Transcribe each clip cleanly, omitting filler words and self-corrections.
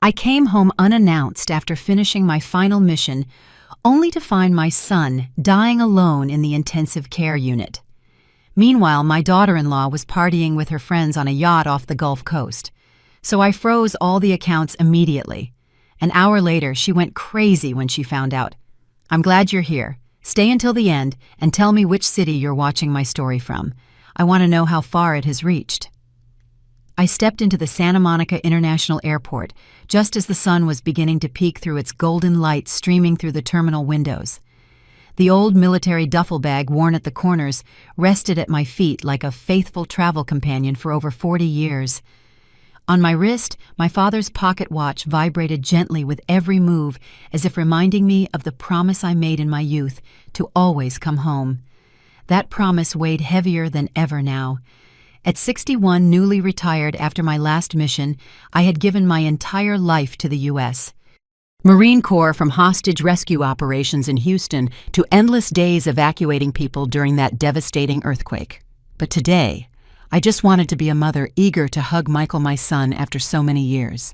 I came home unannounced after finishing my final mission, only to find my son dying alone in the intensive care unit. Meanwhile, my daughter-in-law was partying with her friends on a yacht off the Gulf Coast. So I froze all the accounts immediately. An hour later, she went crazy when she found out. I'm glad you're here. Stay until the end and tell me which city you're watching my story from. I want to know how far it has reached. I stepped into the Santa Monica International Airport just as the sun was beginning to peek through its golden light streaming through the terminal windows. The old military duffel bag worn at the corners rested at my feet like a faithful travel companion for over 40 years. On my wrist, my father's pocket watch vibrated gently with every move, as if reminding me of the promise I made in my youth to always come home. That promise weighed heavier than ever now. At 61, newly retired after my last mission, I had given my entire life to the U.S. Marine Corps, from hostage rescue operations in Houston to endless days evacuating people during that devastating earthquake. But today, I just wanted to be a mother eager to hug Michael, my son, after so many years.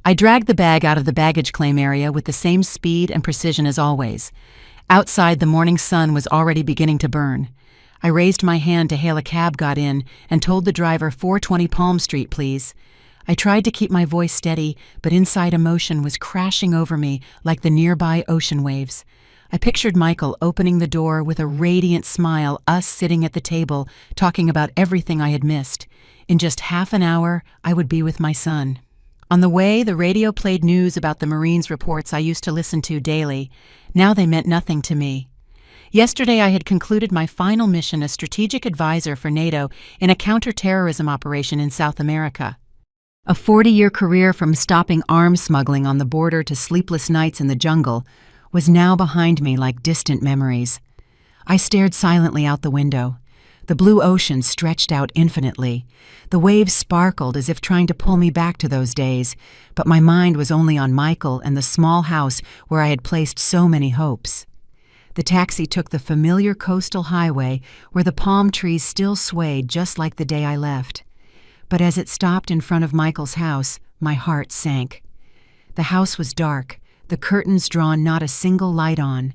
I dragged the bag out of the baggage claim area with the same speed and precision as always. Outside, the morning sun was already beginning to burn. I raised my hand to hail a cab, got in, and told the driver 420 Palm Street, please. I tried to keep my voice steady, but inside emotion was crashing over me like the nearby ocean waves. I pictured Michael opening the door with a radiant smile, us sitting at the table, talking about everything I had missed. In just half an hour, I would be with my son. On the way, the radio played news about the Marines reports I used to listen to daily. Now they meant nothing to me. Yesterday, I had concluded my final mission as strategic advisor for NATO in a counterterrorism operation in South America. A 40-year career from stopping arms smuggling on the border to sleepless nights in the jungle was now behind me like distant memories. I stared silently out the window. The blue ocean stretched out infinitely. The waves sparkled as if trying to pull me back to those days, but my mind was only on Michael and the small house where I had placed so many hopes. The taxi took the familiar coastal highway where the palm trees still swayed just like the day I left. But as it stopped in front of Michael's house, my heart sank. The house was dark, the curtains drawn, not a single light on.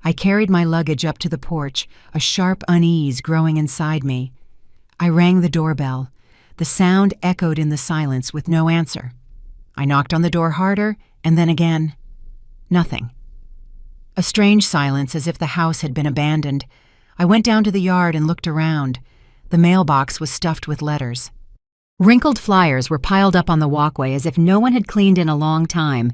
I carried my luggage up to the porch, a sharp unease growing inside me. I rang the doorbell. The sound echoed in the silence with no answer. I knocked on the door harder, and then again. Nothing. A strange silence, as if the house had been abandoned. I went down to the yard and looked around. The mailbox was stuffed with letters. Wrinkled flyers were piled up on the walkway as if no one had cleaned in a long time.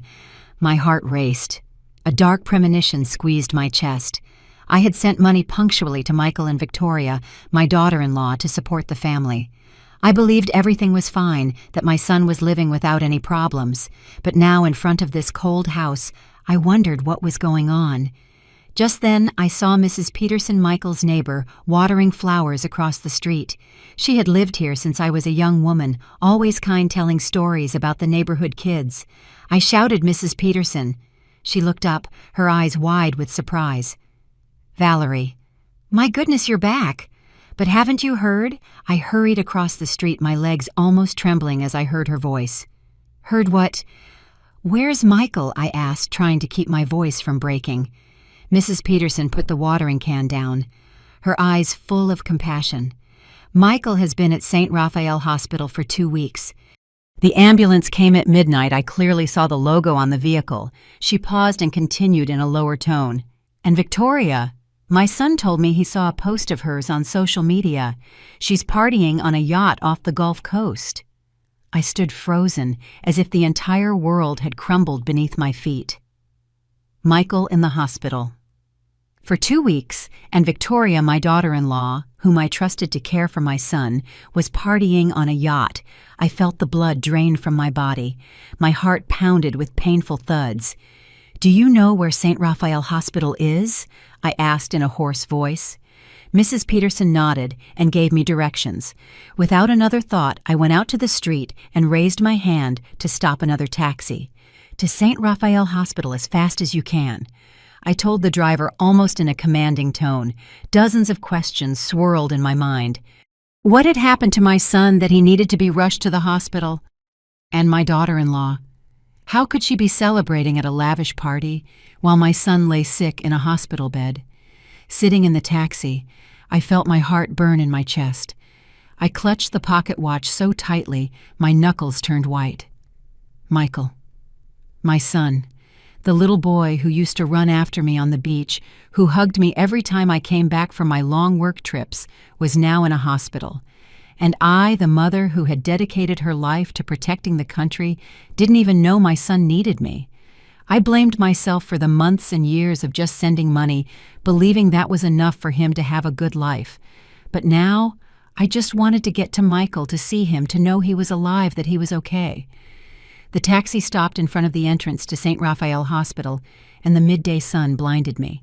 My heart raced. A dark premonition squeezed my chest. I had sent money punctually to Michael and Victoria, my daughter-in-law, to support the family. I believed everything was fine, that my son was living without any problems. But now, in front of this cold house, I wondered what was going on. Just then, I saw Mrs. Peterson, Michael's neighbor, watering flowers across the street. She had lived here since I was a young woman, always kind, telling stories about the neighborhood kids. I shouted, "Mrs. Peterson." She looked up, her eyes wide with surprise. "Valerie." "My goodness, you're back. But haven't you heard?" I hurried across the street, my legs almost trembling as I heard her voice. "Heard what?" "Where's Michael?" I asked, trying to keep my voice from breaking. Mrs. Peterson put the watering can down, her eyes full of compassion. "Michael has been at St. Raphael Hospital for 2 weeks. The ambulance came at midnight. I clearly saw the logo on the vehicle." She paused and continued in a lower tone. "And Victoria, my son told me he saw a post of hers on social media. She's partying on a yacht off the Gulf Coast." I stood frozen, as if the entire world had crumbled beneath my feet. Michael in the hospital. For 2 weeks, and Victoria, my daughter-in-law, whom I trusted to care for my son, was partying on a yacht. I felt the blood drain from my body. My heart pounded with painful thuds. "Do you know where St. Raphael Hospital is?" I asked in a hoarse voice. Mrs. Peterson nodded and gave me directions. Without another thought, I went out to the street and raised my hand to stop another taxi. "To St. Raphael Hospital as fast as you can," I told the driver almost in a commanding tone. Dozens of questions swirled in my mind. What had happened to my son that he needed to be rushed to the hospital? And my daughter-in-law, How could she be celebrating at a lavish party while my son lay sick in a hospital bed? Sitting in the taxi, I felt my heart burn in my chest. I clutched the pocket watch so tightly, my knuckles turned white. Michael. My son. The little boy who used to run after me on the beach, who hugged me every time I came back from my long work trips, was now in a hospital. And I, the mother who had dedicated her life to protecting the country, didn't even know my son needed me. I blamed myself for the months and years of just sending money, believing that was enough for him to have a good life. But now, I just wanted to get to Michael, to see him, to know he was alive, that he was okay. The taxi stopped in front of the entrance to St. Raphael Hospital, and the midday sun blinded me.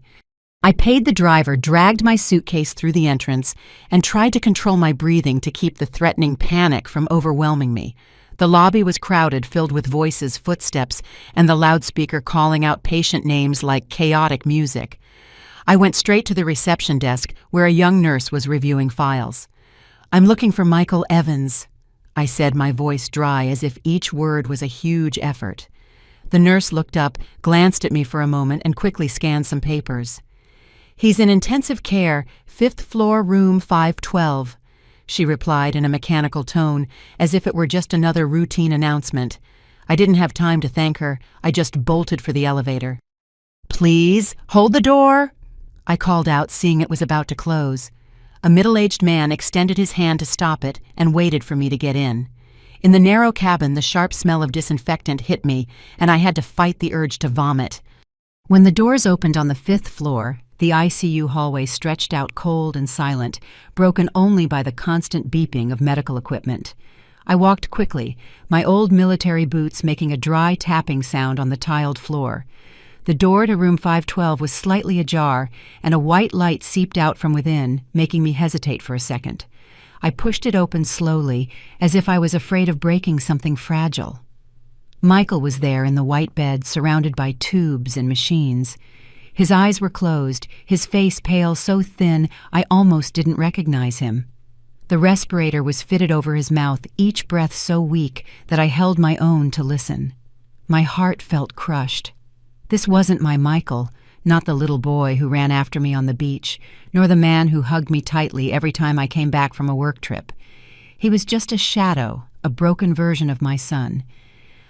I paid the driver, dragged my suitcase through the entrance, and tried to control my breathing to keep the threatening panic from overwhelming me. The lobby was crowded, filled with voices, footsteps, and the loudspeaker calling out patient names like chaotic music. I went straight to the reception desk, where a young nurse was reviewing files. "I'm looking for Michael Evans," I said, my voice dry as if each word was a huge effort. The nurse looked up, glanced at me for a moment, and quickly scanned some papers. "He's in intensive care, 5th floor, room 512, she replied in a mechanical tone, as if it were just another routine announcement. I didn't have time to thank her. I just bolted for the elevator. "Please, hold the door," I called out, seeing it was about to close. A middle-aged man extended his hand to stop it and waited for me to get in. In the narrow cabin, the sharp smell of disinfectant hit me, and I had to fight the urge to vomit. When the doors opened on the 5th floor, the ICU hallway stretched out cold and silent, broken only by the constant beeping of medical equipment. I walked quickly, my old military boots making a dry tapping sound on the tiled floor. The door to room 512 was slightly ajar, and a white light seeped out from within, making me hesitate for a second. I pushed it open slowly, as if I was afraid of breaking something fragile. Michael was there in the white bed, surrounded by tubes and machines. His eyes were closed, his face pale, so thin I almost didn't recognize him. The respirator was fitted over his mouth, each breath so weak that I held my own to listen. My heart felt crushed. This wasn't my Michael, not the little boy who ran after me on the beach, nor the man who hugged me tightly every time I came back from a work trip. He was just a shadow, a broken version of my son.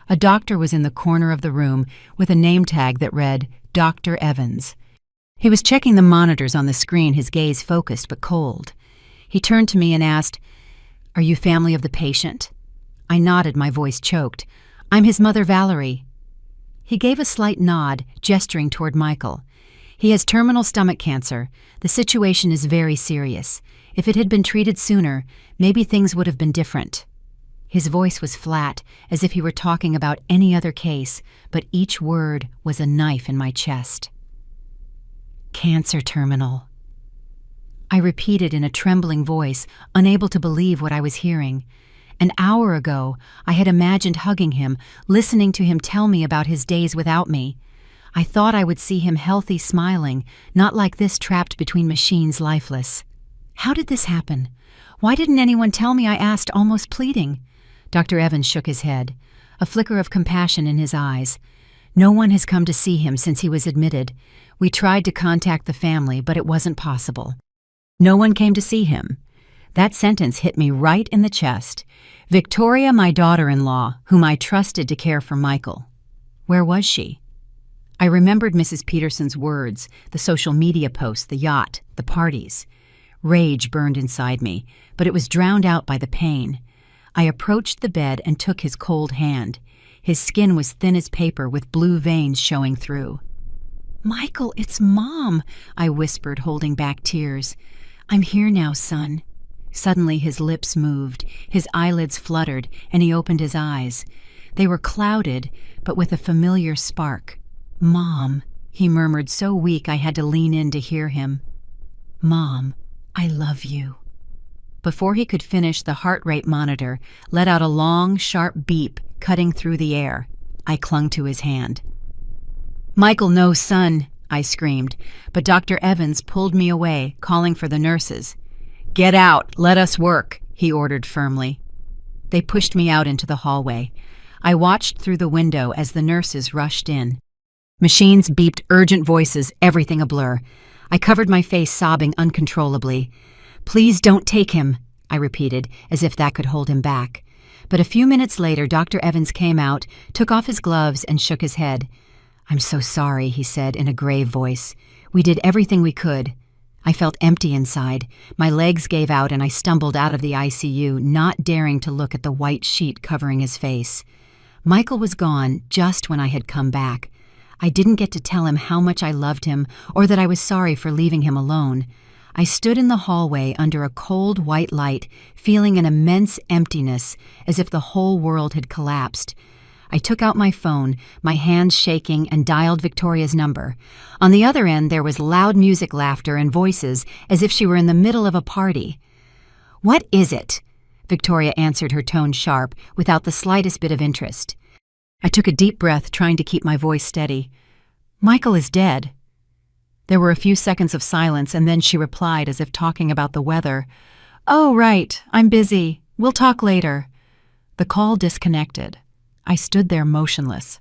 A doctor was in the corner of the room with a name tag that read, Dr. Evans. He was checking the monitors on the screen, his gaze focused but cold. He turned to me and asked, "Are you family of the patient?" I nodded, my voice choked. "I'm his mother, Valerie." He gave a slight nod, gesturing toward Michael. "He has terminal stomach cancer. The situation is very serious. If it had been treated sooner, maybe things would have been different." His voice was flat, as if he were talking about any other case, but each word was a knife in my chest. "Cancer terminal." I repeated in a trembling voice, unable to believe what I was hearing. An hour ago, I had imagined hugging him, listening to him tell me about his days without me. I thought I would see him healthy, smiling, not like this, trapped between machines, lifeless. How did this happen? Why didn't anyone tell me? I asked, almost pleading. Dr. Evans shook his head, a flicker of compassion in his eyes. "No one has come to see him since he was admitted. We tried to contact the family, but it wasn't possible." No one came to see him. That sentence hit me right in the chest. Victoria, my daughter-in-law, whom I trusted to care for Michael. Where was she? I remembered Mrs. Peterson's words, the social media posts, the yacht, the parties. Rage burned inside me, but it was drowned out by the pain. I approached the bed and took his cold hand. His skin was thin as paper with blue veins showing through. "Michael, it's Mom," I whispered, holding back tears. "I'm here now, son." Suddenly his lips moved, his eyelids fluttered, and he opened his eyes. They were clouded, but with a familiar spark. "Mom," he murmured, so weak I had to lean in to hear him. "Mom, I love you." Before he could finish, the heart rate monitor let out a long, sharp beep, cutting through the air. I clung to his hand. "Michael, no, son," I screamed, but Dr. Evans pulled me away, calling for the nurses. "Get out, let us work," he ordered firmly. They pushed me out into the hallway. I watched through the window as the nurses rushed in. Machines beeped urgent voices, everything a blur. I covered my face, sobbing uncontrollably. "Please don't take him," I repeated, as if that could hold him back. But a few minutes later, Dr. Evans came out, took off his gloves, and shook his head. "I'm so sorry," he said in a grave voice. "We did everything we could." I felt empty inside. My legs gave out and I stumbled out of the ICU, not daring to look at the white sheet covering his face. Michael was gone just when I had come back. I didn't get to tell him how much I loved him or that I was sorry for leaving him alone. I stood in the hallway under a cold white light, feeling an immense emptiness, as if the whole world had collapsed. I took out my phone, my hands shaking, and dialed Victoria's number. On the other end, there was loud music, laughter, and voices, as if she were in the middle of a party. "What is it?" Victoria answered, her tone sharp, without the slightest bit of interest. I took a deep breath, trying to keep my voice steady. "Michael is dead." There were a few seconds of silence, and then she replied, as if talking about the weather. "Oh, right, I'm busy. We'll talk later." The call disconnected. I stood there motionless.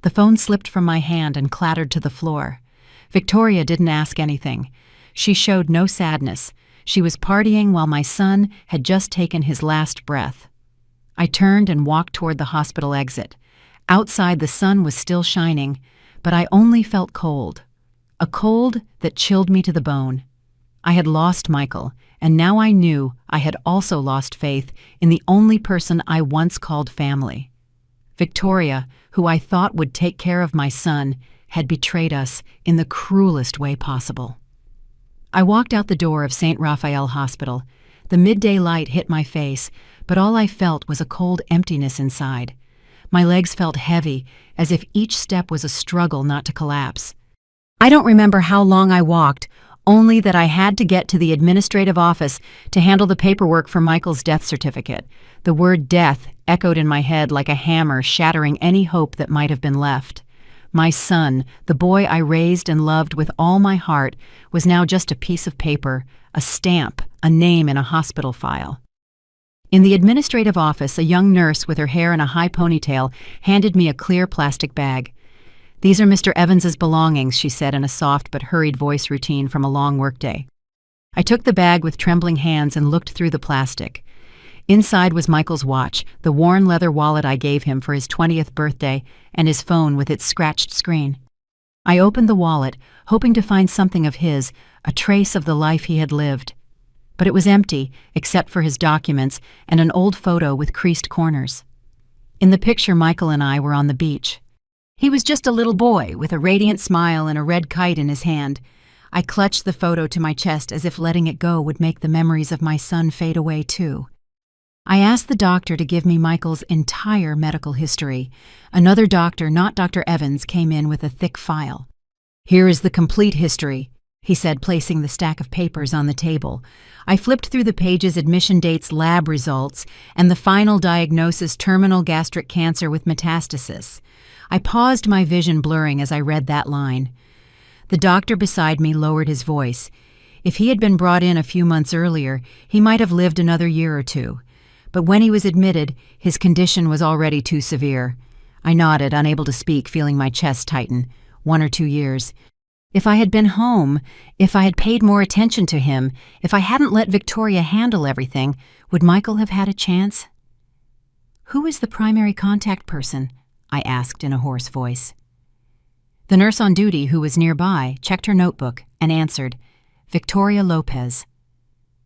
The phone slipped from my hand and clattered to the floor. Victoria didn't ask anything. She showed no sadness. She was partying while my son had just taken his last breath. I turned and walked toward the hospital exit. Outside, the sun was still shining, but I only felt cold. A cold that chilled me to the bone. I had lost Michael, and now I knew I had also lost faith in the only person I once called family. Victoria, who I thought would take care of my son, had betrayed us in the cruelest way possible. I walked out the door of St. Raphael Hospital. The midday light hit my face, but all I felt was a cold emptiness inside. My legs felt heavy, as if each step was a struggle not to collapse. I don't remember how long I walked, only that I had to get to the administrative office to handle the paperwork for Michael's death certificate. The word death echoed in my head like a hammer, shattering any hope that might have been left. My son, the boy I raised and loved with all my heart, was now just a piece of paper, a stamp, a name in a hospital file. In the administrative office, a young nurse with her hair in a high ponytail handed me a clear plastic bag. "These are Mr. Evans's belongings," she said in a soft but hurried voice routine from a long workday. I took the bag with trembling hands and looked through the plastic. Inside was Michael's watch, the worn leather wallet I gave him for his 20th birthday, and his phone with its scratched screen. I opened the wallet, hoping to find something of his, a trace of the life he had lived. But it was empty, except for his documents and an old photo with creased corners. In the picture, Michael and I were on the beach. He was just a little boy with a radiant smile and a red kite in his hand. I clutched the photo to my chest as if letting it go would make the memories of my son fade away too. I asked the doctor to give me Michael's entire medical history. Another doctor, not Dr. Evans, came in with a thick file. "Here is the complete history," he said, placing the stack of papers on the table. I flipped through the pages: admission dates, lab results, and the final diagnosis: terminal gastric cancer with metastasis. I paused, my vision blurring as I read that line. The doctor beside me lowered his voice. If he had been brought in a few months earlier, he might have lived another year or two. But when he was admitted, his condition was already too severe. I nodded, unable to speak, feeling my chest tighten. 1 or 2 years. If I had been home, if I had paid more attention to him, if I hadn't let Victoria handle everything, would Michael have had a chance? "Who is the primary contact person?" I asked in a hoarse voice. The nurse on duty, who was nearby, checked her notebook and answered, "Victoria Lopez."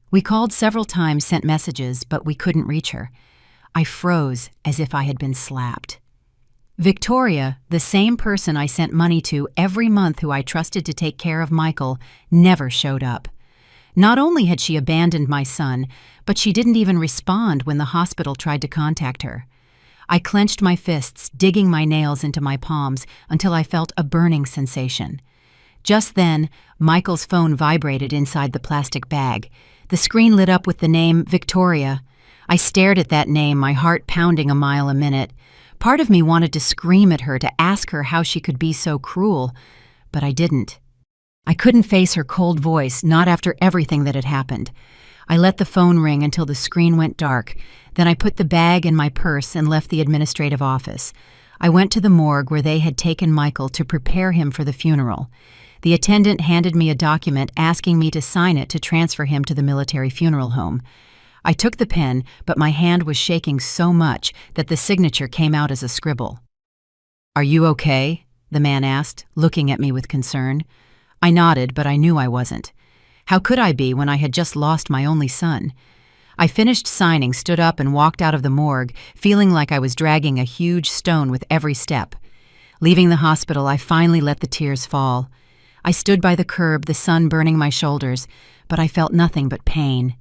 We called several times, sent messages, but we couldn't reach her. I froze as if I had been slapped. Victoria, the same person I sent money to every month who I trusted to take care of Michael, never showed up. Not only had she abandoned my son, but she didn't even respond when the hospital tried to contact her. I clenched my fists, digging my nails into my palms until I felt a burning sensation. Just then, Michael's phone vibrated inside the plastic bag. The screen lit up with the name Victoria. I stared at that name, my heart pounding a mile a minute. Part of me wanted to scream at her, to ask her how she could be so cruel, but I didn't. I couldn't face her cold voice, not after everything that had happened. I let the phone ring until the screen went dark. Then I put the bag in my purse and left the administrative office. I went to the morgue where they had taken Michael to prepare him for the funeral. The attendant handed me a document asking me to sign it to transfer him to the military funeral home. I took the pen, but my hand was shaking so much that the signature came out as a scribble. "Are you okay?" the man asked, looking at me with concern. I nodded, but I knew I wasn't. How could I be when I had just lost my only son? I finished signing, stood up, and walked out of the morgue, feeling like I was dragging a huge stone with every step. Leaving the hospital, I finally let the tears fall. I stood by the curb, the sun burning my shoulders, but I felt nothing but pain.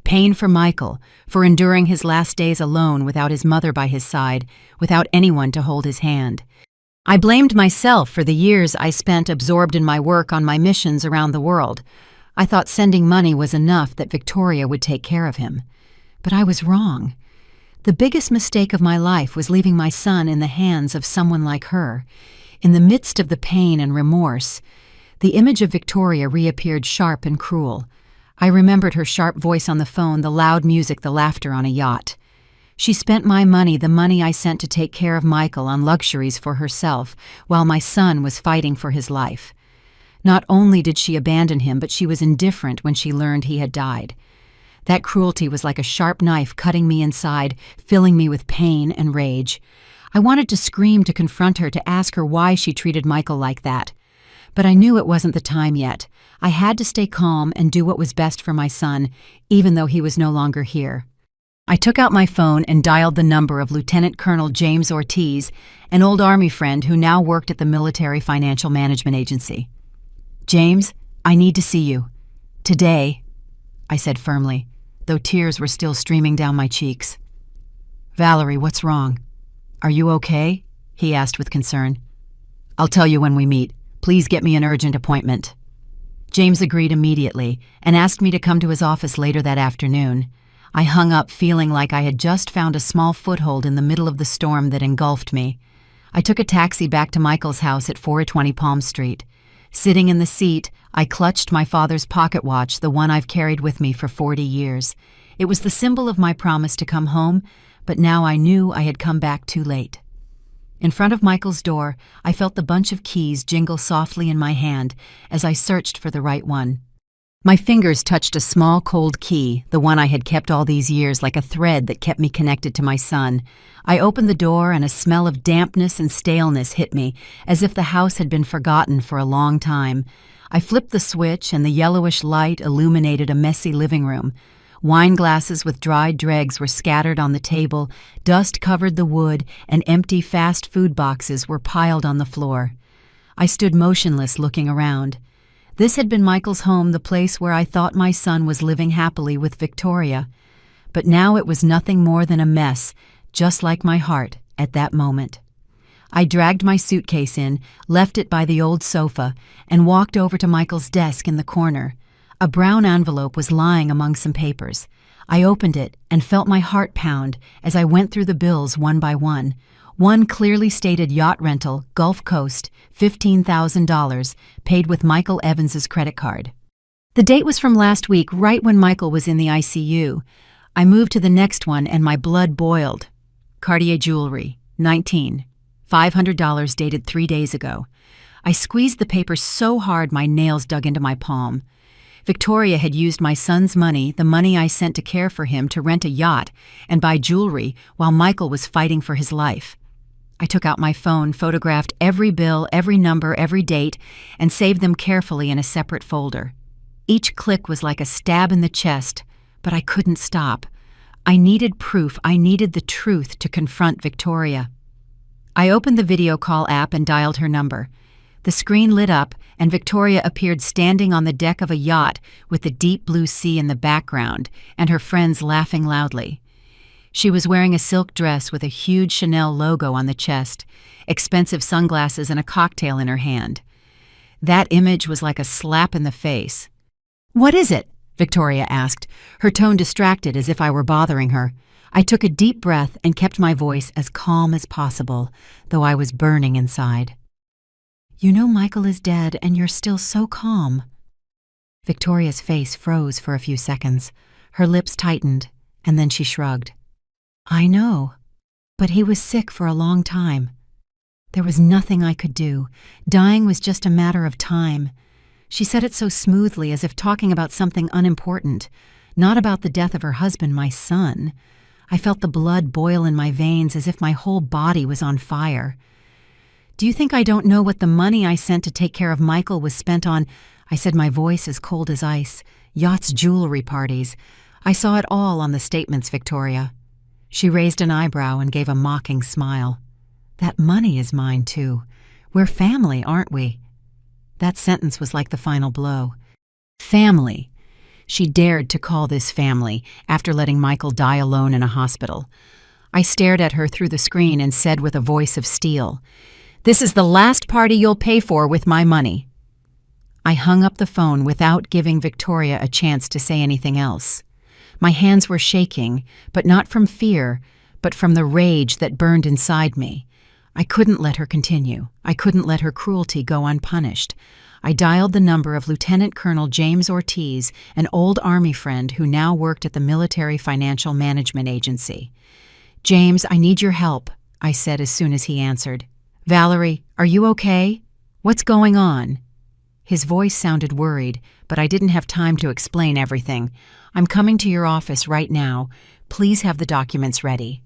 Pain for Michael, for enduring his last days alone without his mother by his side, without anyone to hold his hand. I blamed myself for the years I spent absorbed in my work on my missions around the world. I thought sending money was enough, that Victoria would take care of him. But I was wrong. The biggest mistake of my life was leaving my son in the hands of someone like her. In the midst of the pain and remorse, the image of Victoria reappeared sharp and cruel. I remembered her sharp voice on the phone, the loud music, the laughter on a yacht. She spent my money, the money I sent to take care of Michael, on luxuries for herself, while my son was fighting for his life. Not only did she abandon him, but she was indifferent when she learned he had died. That cruelty was like a sharp knife cutting me inside, filling me with pain and rage. I wanted to scream, to confront her, to ask her why she treated Michael like that. But I knew it wasn't the time yet. I had to stay calm and do what was best for my son, even though he was no longer here. I took out my phone and dialed the number of Lieutenant Colonel James Ortiz, an old Army friend who now worked at the Military Financial Management Agency. "James, I need to see you. Today," I said firmly, though tears were still streaming down my cheeks. "Valerie, what's wrong? Are you okay?" he asked with concern. "I'll tell you when we meet. Please get me an urgent appointment." James agreed immediately and asked me to come to his office later that afternoon. I hung up, feeling like I had just found a small foothold in the middle of the storm that engulfed me. I took a taxi back to Michael's house at 420 Palm Street. Sitting in the seat, I clutched my father's pocket watch, the one I've carried with me for 40 years. It was the symbol of my promise to come home, but now I knew I had come back too late. In front of Michael's door, I felt the bunch of keys jingle softly in my hand as I searched for the right one. My fingers touched a small cold key, the one I had kept all these years, like a thread that kept me connected to my son. I opened the door and a smell of dampness and staleness hit me, as if the house had been forgotten for a long time. I flipped the switch and the yellowish light illuminated a messy living room. Wine glasses with dried dregs were scattered on the table, dust covered the wood, and empty fast food boxes were piled on the floor. I stood motionless, looking around. This had been Michael's home, the place where I thought my son was living happily with Victoria. But now it was nothing more than a mess, just like my heart at that moment. I dragged my suitcase in, left it by the old sofa, and walked over to Michael's desk in the corner. A brown envelope was lying among some papers. I opened it and felt my heart pound as I went through the bills one by one. One clearly stated yacht rental, Gulf Coast, $15,000, paid with Michael Evans's credit card. The date was from last week, right when Michael was in the ICU. I moved to the next one and my blood boiled. Cartier jewelry, 19, $500 dated 3 days ago. I squeezed the paper so hard my nails dug into my palm. Victoria had used my son's money, the money I sent to care for him, to rent a yacht and buy jewelry while Michael was fighting for his life. I took out my phone, photographed every bill, every number, every date, and saved them carefully in a separate folder. Each click was like a stab in the chest, but I couldn't stop. I needed proof, I needed the truth to confront Victoria. I opened the video call app and dialed her number. The screen lit up, and Victoria appeared standing on the deck of a yacht with the deep blue sea in the background and her friends laughing loudly. She was wearing a silk dress with a huge Chanel logo on the chest, expensive sunglasses, and a cocktail in her hand. That image was like a slap in the face. "What is it?" Victoria asked, her tone distracted as if I were bothering her. I took a deep breath and kept my voice as calm as possible, though I was burning inside. "You know Michael is dead, and you're still so calm." Victoria's face froze for a few seconds. Her lips tightened, and then she shrugged. I know, but he was sick for a long time. There was nothing I could do. Dying was just a matter of time. She said it so smoothly, as if talking about something unimportant, not about the death of her husband, my son. I felt the blood boil in my veins as if my whole body was on fire. Do you think I don't know what the money I sent to take care of Michael was spent on? I said, my voice as cold as ice. Yachts, jewelry parties. I saw it all on the statements, Victoria. She raised an eyebrow and gave a mocking smile. That money is mine, too. We're family, aren't we? That sentence was like the final blow. Family. She dared to call this family after letting Michael die alone in a hospital. I stared at her through the screen and said with a voice of steel, "This is the last party you'll pay for with my money." I hung up the phone without giving Victoria a chance to say anything else. My hands were shaking, but not from fear, but from the rage that burned inside me. I couldn't let her continue. I couldn't let her cruelty go unpunished. I dialed the number of Lieutenant Colonel James Ortiz, an old Army friend who now worked at the Military Financial Management Agency. "James, I need your help," I said as soon as he answered. "Valerie, are you okay? What's going on?" His voice sounded worried, but I didn't have time to explain everything. "I'm coming to your office right now. Please have the documents ready."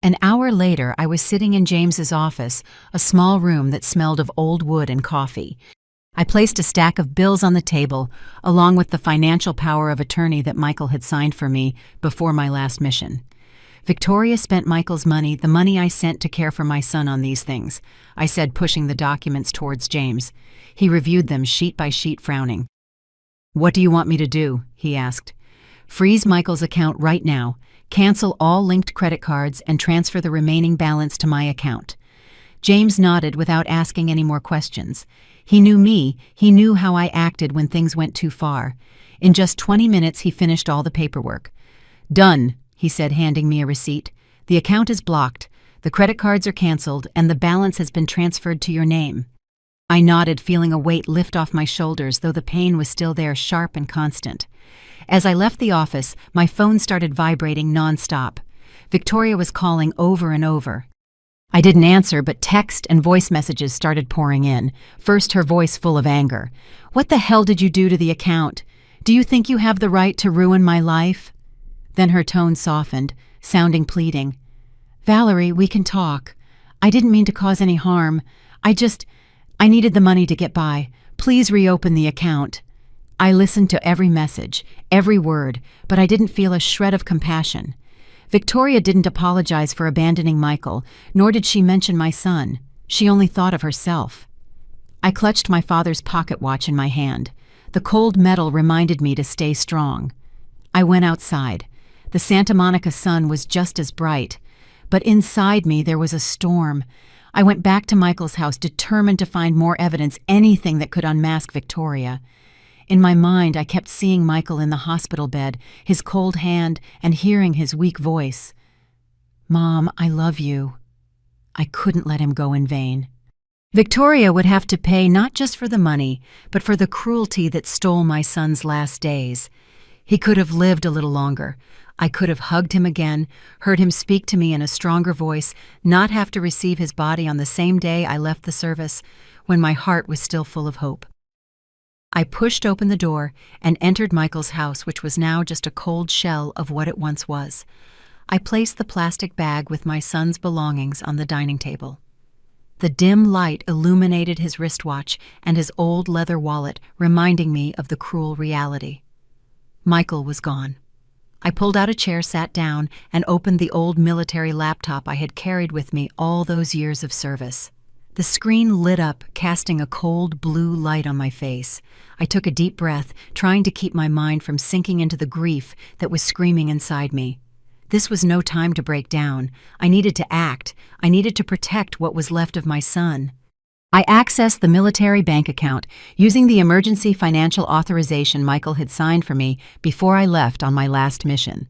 An hour later, I was sitting in James's office, a small room that smelled of old wood and coffee. I placed a stack of bills on the table, along with the financial power of attorney that Michael had signed for me before my last mission. Victoria spent Michael's money, the money I sent to care for my son, on these things, I said, pushing the documents towards James. He reviewed them sheet by sheet, frowning. "What do you want me to do?" he asked. "Freeze Michael's account right now. Cancel all linked credit cards and transfer the remaining balance to my account." James nodded without asking any more questions. He knew me. He knew how I acted when things went too far. In just 20 minutes, he finished all the paperwork. "Done," he said, handing me a receipt. "The account is blocked. The credit cards are canceled, and the balance has been transferred to your name." I nodded, feeling a weight lift off my shoulders, though the pain was still there, sharp and constant. As I left the office, my phone started vibrating nonstop. Victoria was calling over and over. I didn't answer, but text and voice messages started pouring in. First, her voice full of anger. "What the hell did you do to the account? Do you think you have the right to ruin my life?" Then her tone softened, sounding pleading. "Valerie, we can talk. I didn't mean to cause any harm. I needed the money to get by. Please reopen the account." I listened to every message, every word, but I didn't feel a shred of compassion. Victoria didn't apologize for abandoning Michael, nor did she mention my son. She only thought of herself. I clutched my father's pocket watch in my hand. The cold metal reminded me to stay strong. I went outside. The Santa Monica sun was just as bright, but inside me there was a storm. I went back to Michael's house, determined to find more evidence, anything that could unmask Victoria. In my mind, I kept seeing Michael in the hospital bed, his cold hand, and hearing his weak voice. "Mom, I love you." I couldn't let him go in vain. Victoria would have to pay not just for the money, but for the cruelty that stole my son's last days. He could have lived a little longer. I could have hugged him again, heard him speak to me in a stronger voice, not have to receive his body on the same day I left the service, when my heart was still full of hope. I pushed open the door and entered Michael's house, which was now just a cold shell of what it once was. I placed the plastic bag with my son's belongings on the dining table. The dim light illuminated his wristwatch and his old leather wallet, reminding me of the cruel reality. Michael was gone. I pulled out a chair, sat down, and opened the old military laptop I had carried with me all those years of service. The screen lit up, casting a cold blue light on my face. I took a deep breath, trying to keep my mind from sinking into the grief that was screaming inside me. This was no time to break down. I needed to act. I needed to protect what was left of my son. I accessed the military bank account, using the emergency financial authorization Michael had signed for me before I left on my last mission.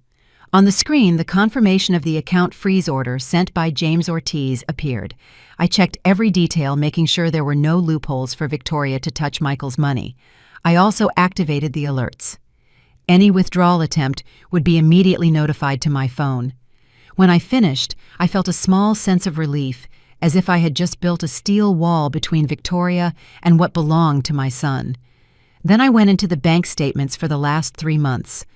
On the screen, the confirmation of the account freeze order sent by James Ortiz appeared. I checked every detail, making sure there were no loopholes for Victoria to touch Michael's money. I also activated the alerts. Any withdrawal attempt would be immediately notified to my phone. When I finished, I felt a small sense of relief, as if I had just built a steel wall between Victoria and what belonged to my son. Then I went into the bank statements for the last 3 months.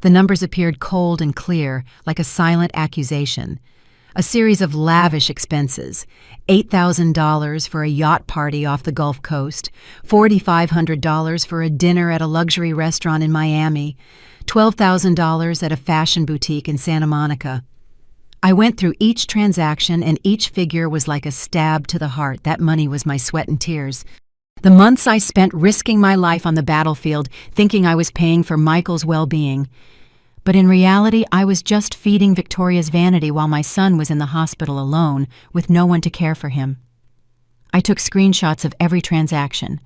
The numbers appeared cold and clear, like a silent accusation. A series of lavish expenses: $8,000 for a yacht party off the Gulf Coast, $4,500 for a dinner at a luxury restaurant in Miami, $12,000 at a fashion boutique in Santa Monica. I went through each transaction, and each figure was like a stab to the heart. That money was my sweat and tears. The months I spent risking my life on the battlefield, thinking I was paying for Michael's well-being. But in reality, I was just feeding Victoria's vanity while my son was in the hospital alone, with no one to care for him. I took screenshots of every transaction.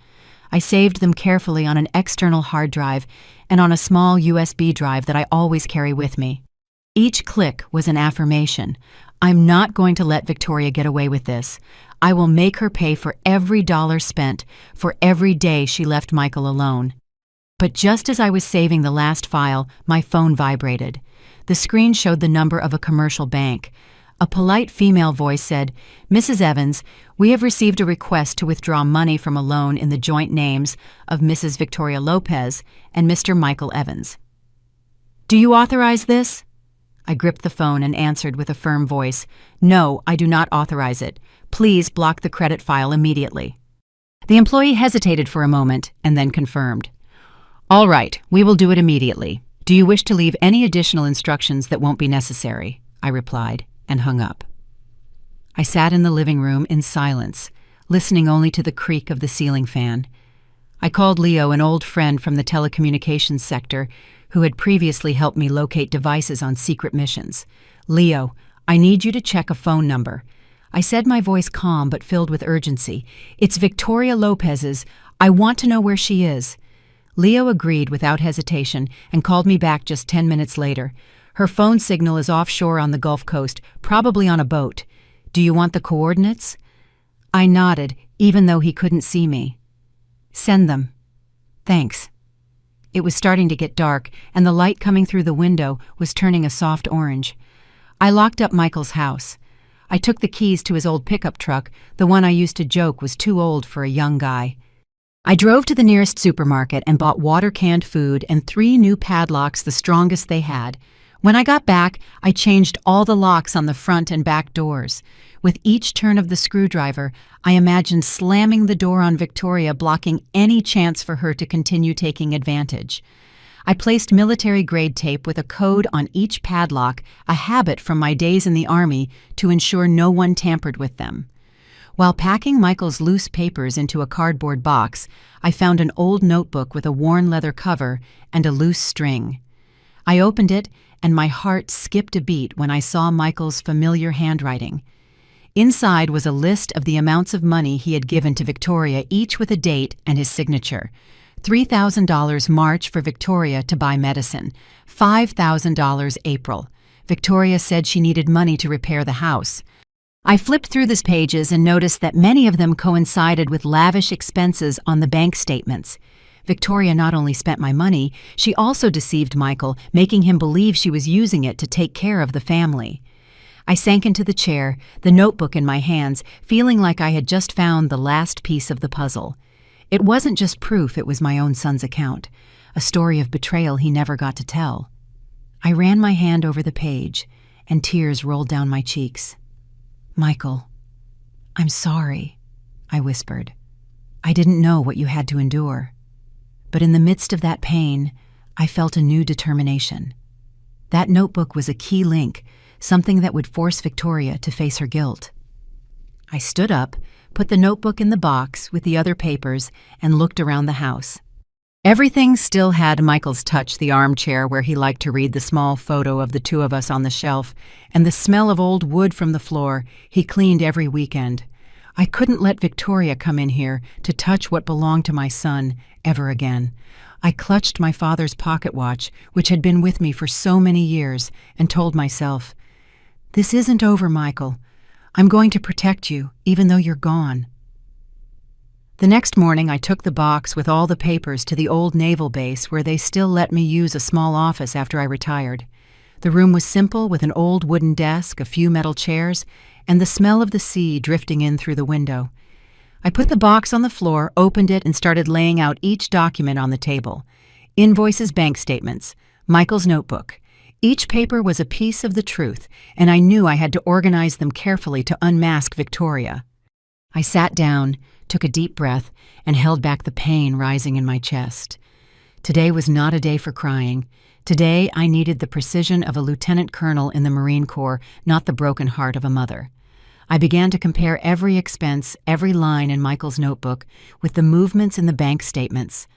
I saved them carefully on an external hard drive and on a small USB drive that I always carry with me. Each click was an affirmation. I'm not going to let Victoria get away with this. I will make her pay for every dollar spent, for every day she left Michael alone. But just as I was saving the last file, my phone vibrated. The screen showed the number of a commercial bank. A polite female voice said, "Mrs. Evans, we have received a request to withdraw money from a loan in the joint names of Mrs. Victoria Lopez and Mr. Michael Evans. Do you authorize this?" I gripped the phone and answered with a firm voice, "No, I do not authorize it. Please block the credit file immediately." The employee hesitated for a moment and then confirmed. "All right, we will do it immediately. Do you wish to leave any additional instructions that won't be necessary?" I replied, and hung up. I sat in the living room in silence, listening only to the creak of the ceiling fan. I called Leo, an old friend from the telecommunications sector, who had previously helped me locate devices on secret missions. "Leo, I need you to check a phone number." I said, my voice calm but filled with urgency. "It's Victoria Lopez's. I want to know where she is." Leo agreed without hesitation and called me back just 10 minutes later. "Her phone signal is offshore on the Gulf Coast, probably on a boat. Do you want the coordinates?" I nodded, even though he couldn't see me. "Send them." "Thanks." It was starting to get dark, and the light coming through the window was turning a soft orange. I locked up Michael's house. I took the keys to his old pickup truck, the one I used to joke was too old for a young guy. I drove to the nearest supermarket and bought water-canned food and 3 new padlocks, the strongest they had. When I got back, I changed all the locks on the front and back doors. With each turn of the screwdriver, I imagined slamming the door on Victoria, blocking any chance for her to continue taking advantage. I placed military-grade tape with a code on each padlock, a habit from my days in the Army, to ensure no one tampered with them. While packing Michael's loose papers into a cardboard box, I found an old notebook with a worn leather cover and a loose string. I opened it, and my heart skipped a beat when I saw Michael's familiar handwriting. Inside was a list of the amounts of money he had given to Victoria, each with a date and his signature. $3,000 March for Victoria to buy medicine. $5,000 April. Victoria said she needed money to repair the house. I flipped through these pages and noticed that many of them coincided with lavish expenses on the bank statements. Victoria not only spent my money, she also deceived Michael, making him believe she was using it to take care of the family. I sank into the chair, the notebook in my hands, feeling like I had just found the last piece of the puzzle. It wasn't just proof, it was my own son's account, a story of betrayal he never got to tell. I ran my hand over the page, and tears rolled down my cheeks. "Michael, I'm sorry," I whispered. "I didn't know what you had to endure." But in the midst of that pain, I felt a new determination. That notebook was a key link, something that would force Victoria to face her guilt. I stood up, put the notebook in the box with the other papers, and looked around the house. Everything still had Michael's touch: the armchair where he liked to read, the small photo of the 2 of us on the shelf, and the smell of old wood from the floor he cleaned every weekend. I couldn't let Victoria come in here to touch what belonged to my son ever again. I clutched my father's pocket watch, which had been with me for so many years, and told myself, "This isn't over, Michael. I'm going to protect you, even though you're gone." The next morning, I took the box with all the papers to the old naval base where they still let me use a small office after I retired. The room was simple, with an old wooden desk, a few metal chairs, and the smell of the sea drifting in through the window. I put the box on the floor, opened it, and started laying out each document on the table. Invoices, bank statements, Michael's notebook. Each paper was a piece of the truth, and I knew I had to organize them carefully to unmask Victoria. I sat down, took a deep breath, and held back the pain rising in my chest. Today was not a day for crying. Today, I needed the precision of a lieutenant colonel in the Marine Corps, not the broken heart of a mother. I began to compare every expense, every line in Michael's notebook, with the movements in the bank statements.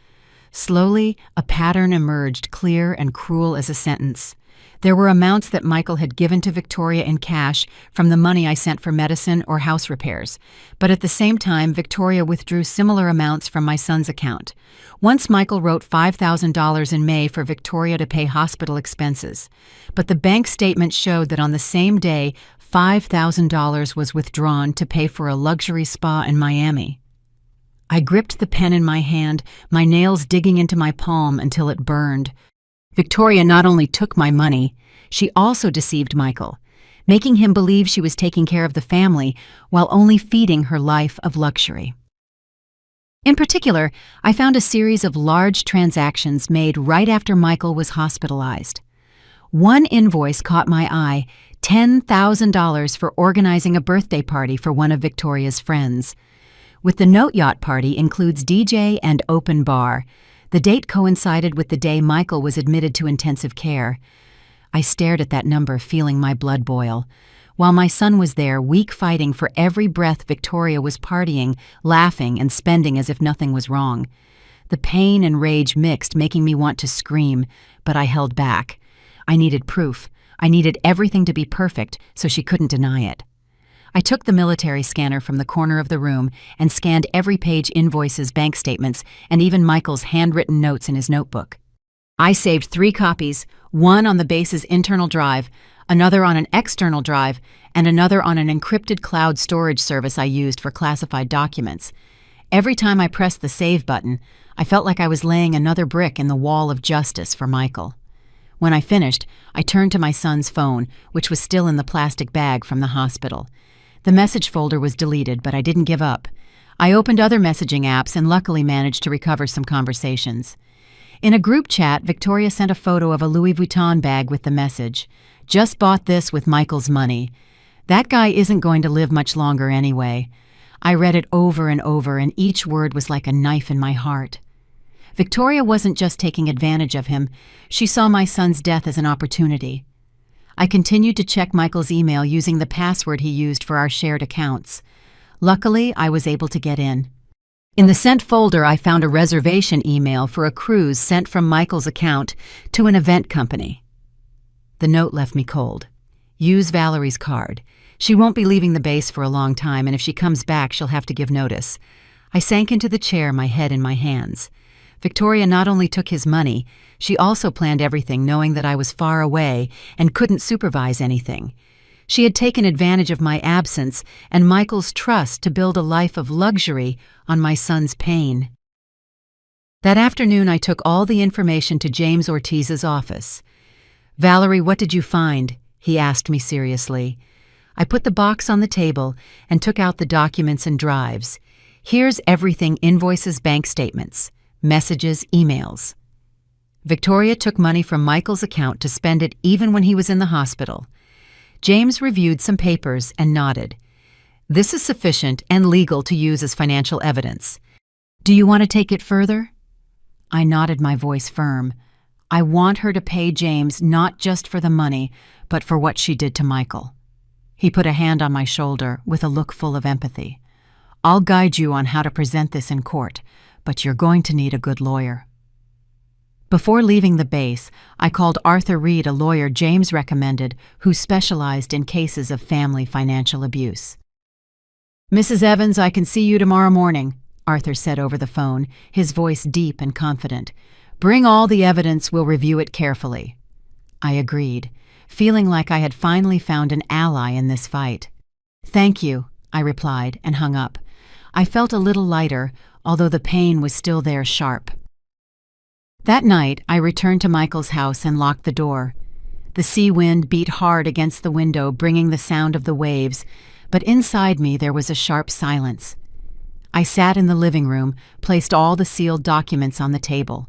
Slowly, a pattern emerged, clear and cruel as a sentence. There were amounts that Michael had given to Victoria in cash from the money I sent for medicine or house repairs, but at the same time, Victoria withdrew similar amounts from my son's account. Once Michael wrote $5,000 in May for Victoria to pay hospital expenses, but the bank statement showed that on the same day, $5,000 was withdrawn to pay for a luxury spa in Miami. I gripped the pen in my hand, my nails digging into my palm until it burned. Victoria not only took my money, she also deceived Michael, making him believe she was taking care of the family while only feeding her life of luxury. In particular, I found a series of large transactions made right after Michael was hospitalized. One invoice caught my eye, $10,000 for organizing a birthday party for one of Victoria's friends. With the note yacht party includes DJ and open bar. The date coincided with the day Michael was admitted to intensive care. I stared at that number, feeling my blood boil. While my son was there, weak fighting for every breath, Victoria was partying, laughing, and spending as if nothing was wrong. The pain and rage mixed, making me want to scream, but I held back. I needed proof. I needed everything to be perfect, so she couldn't deny it. I took the military scanner from the corner of the room and scanned every page, invoices, bank statements, and even Michael's handwritten notes in his notebook. I saved 3 copies, one on the base's internal drive, another on an external drive, and another on an encrypted cloud storage service I used for classified documents. Every time I pressed the save button, I felt like I was laying another brick in the wall of justice for Michael. When I finished, I turned to my son's phone, which was still in the plastic bag from the hospital. The message folder was deleted, but I didn't give up. I opened other messaging apps and luckily managed to recover some conversations. In a group chat, Victoria sent a photo of a Louis Vuitton bag with the message, "Just bought this with Michael's money. That guy isn't going to live much longer anyway." I read it over and over, and each word was like a knife in my heart. Victoria wasn't just taking advantage of him. She saw my son's death as an opportunity. I continued to check Michael's email using the password he used for our shared accounts. Luckily, I was able to get in. In the sent folder, I found a reservation email for a cruise sent from Michael's account to an event company. The note left me cold. "Use Valerie's card. She won't be leaving the base for a long time, and if she comes back, she'll have to give notice." I sank into the chair, my head in my hands. Victoria not only took his money, she also planned everything, knowing that I was far away and couldn't supervise anything. She had taken advantage of my absence and Michael's trust to build a life of luxury on my son's pain. That afternoon, I took all the information to James Ortiz's office. "Valerie, what did you find?" he asked me seriously. I put the box on the table and took out the documents and drives. "Here's everything: invoices, bank statements, messages, emails." Victoria took money from Michael's account to spend it even when he was in the hospital. James reviewed some papers and nodded. "This is sufficient and legal to use as financial evidence. Do you want to take it further?" I nodded, my voice firm. "I want her to pay James not just for the money, but for what she did to Michael." He put a hand on my shoulder with a look full of empathy. "I'll guide you on how to present this in court, but you're going to need a good lawyer." Before leaving the base, I called Arthur Reed, a lawyer James recommended, who specialized in cases of family financial abuse. "Mrs. Evans, I can see you tomorrow morning," Arthur said over the phone, his voice deep and confident. "Bring all the evidence, we'll review it carefully." I agreed, feeling like I had finally found an ally in this fight. "Thank you," I replied and hung up. I felt a little lighter, although the pain was still there sharp. That night, I returned to Michael's house and locked the door. The sea wind beat hard against the window, bringing the sound of the waves, but inside me there was a sharp silence. I sat in the living room, placed all the sealed documents on the table.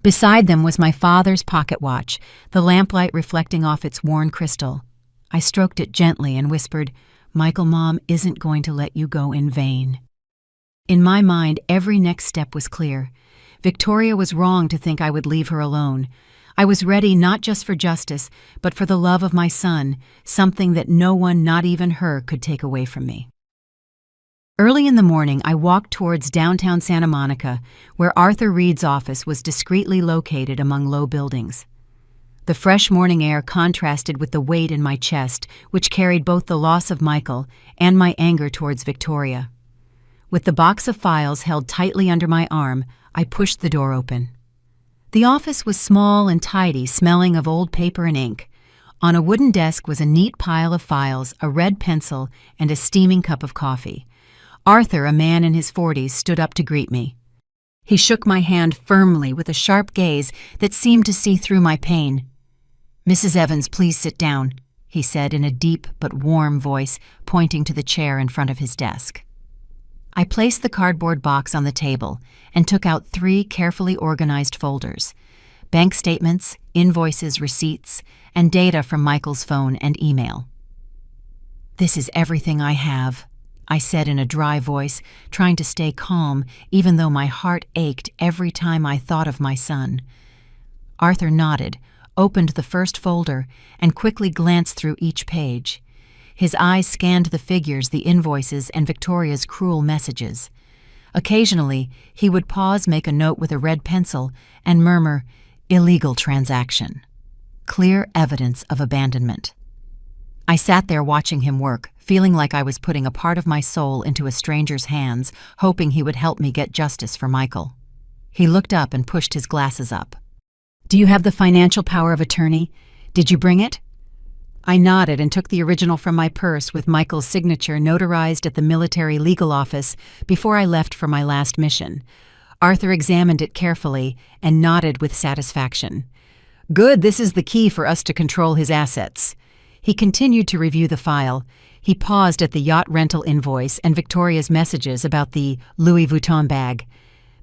Beside them was my father's pocket watch, the lamplight reflecting off its worn crystal. I stroked it gently and whispered, "Michael, Mom isn't going to let you go in vain." In my mind, every next step was clear. Victoria was wrong to think I would leave her alone. I was ready not just for justice, but for the love of my son, something that no one, not even her, could take away from me. Early in the morning, I walked towards downtown Santa Monica, where Arthur Reed's office was discreetly located among low buildings. The fresh morning air contrasted with the weight in my chest, which carried both the loss of Michael and my anger towards Victoria. With the box of files held tightly under my arm, I pushed the door open. The office was small and tidy, smelling of old paper and ink. On a wooden desk was a neat pile of files, a red pencil, and a steaming cup of coffee. Arthur, a man in his 40s, stood up to greet me. He shook my hand firmly with a sharp gaze that seemed to see through my pain. "Mrs. Evans, please sit down," he said in a deep but warm voice, pointing to the chair in front of his desk. I placed the cardboard box on the table and took out 3 carefully organized folders: bank statements, invoices, receipts, and data from Michael's phone and email. "This is everything I have," I said in a dry voice, trying to stay calm even though my heart ached every time I thought of my son. Arthur nodded, opened the first folder, and quickly glanced through each page. His eyes scanned the figures, the invoices, and Victoria's cruel messages. Occasionally, he would pause, make a note with a red pencil, and murmur, "Illegal transaction." Clear evidence of abandonment. I sat there watching him work, feeling like I was putting a part of my soul into a stranger's hands, hoping he would help me get justice for Michael. He looked up and pushed his glasses up. "Do you have the financial power of attorney? Did you bring it?" I nodded and took the original from my purse with Michael's signature notarized at the military legal office before I left for my last mission. Arthur examined it carefully and nodded with satisfaction. "Good, this is the key for us to control his assets." He continued to review the file. He paused at the yacht rental invoice and Victoria's messages about the Louis Vuitton bag.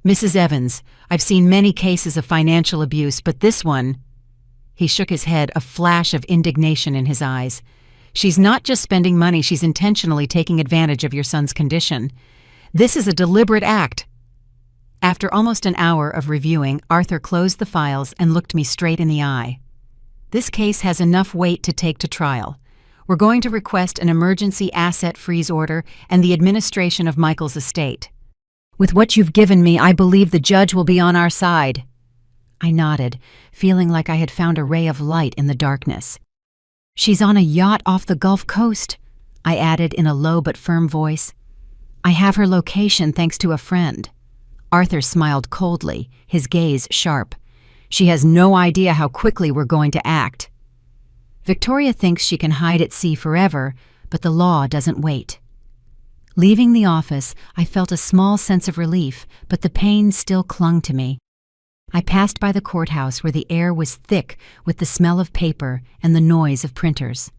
"Mrs. Evans, I've seen many cases of financial abuse, but this one—" He shook his head, a flash of indignation in his eyes. "She's not just spending money, she's intentionally taking advantage of your son's condition. This is a deliberate act." After almost an hour of reviewing, Arthur closed the files and looked me straight in the eye. "This case has enough weight to take to trial. We're going to request an emergency asset freeze order and the administration of Michael's estate. With what you've given me, I believe the judge will be on our side." I nodded, feeling like I had found a ray of light in the darkness. "She's on a yacht off the Gulf Coast," I added in a low but firm voice. "I have her location thanks to a friend." Arthur smiled coldly, his gaze sharp. "She has no idea how quickly we're going to act. Victoria thinks she can hide at sea forever, but the law doesn't wait." Leaving the office, I felt a small sense of relief, but the pain still clung to me. I passed by the courthouse where the air was thick with the smell of paper and the noise of printers.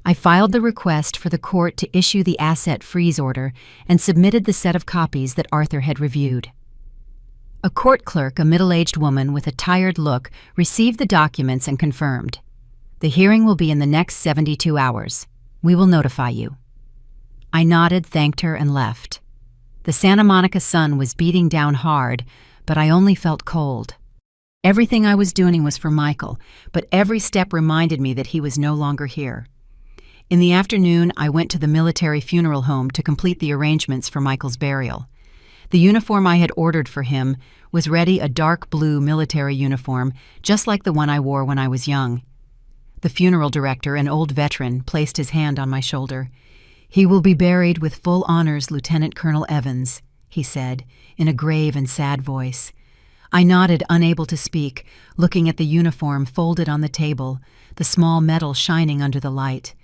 I filed the request for the court to issue the asset freeze order and submitted the set of copies that Arthur had reviewed. A court clerk, a middle-aged woman with a tired look, received the documents and confirmed. "The hearing will be in the next 72 hours. We will notify you." I nodded, thanked her, and left. The Santa Monica sun was beating down hard, but I only felt cold. Everything I was doing was for Michael, but every step reminded me that he was no longer here. In the afternoon, I went to the military funeral home to complete the arrangements for Michael's burial. The uniform I had ordered for him was ready, a dark blue military uniform, just like the one I wore when I was young. The funeral director, an old veteran, placed his hand on my shoulder. "He will be buried with full honors, Lieutenant Colonel Evans," he said, in a grave and sad voice. I nodded, unable to speak, looking at the uniform folded on the table, the small medal shining under the light.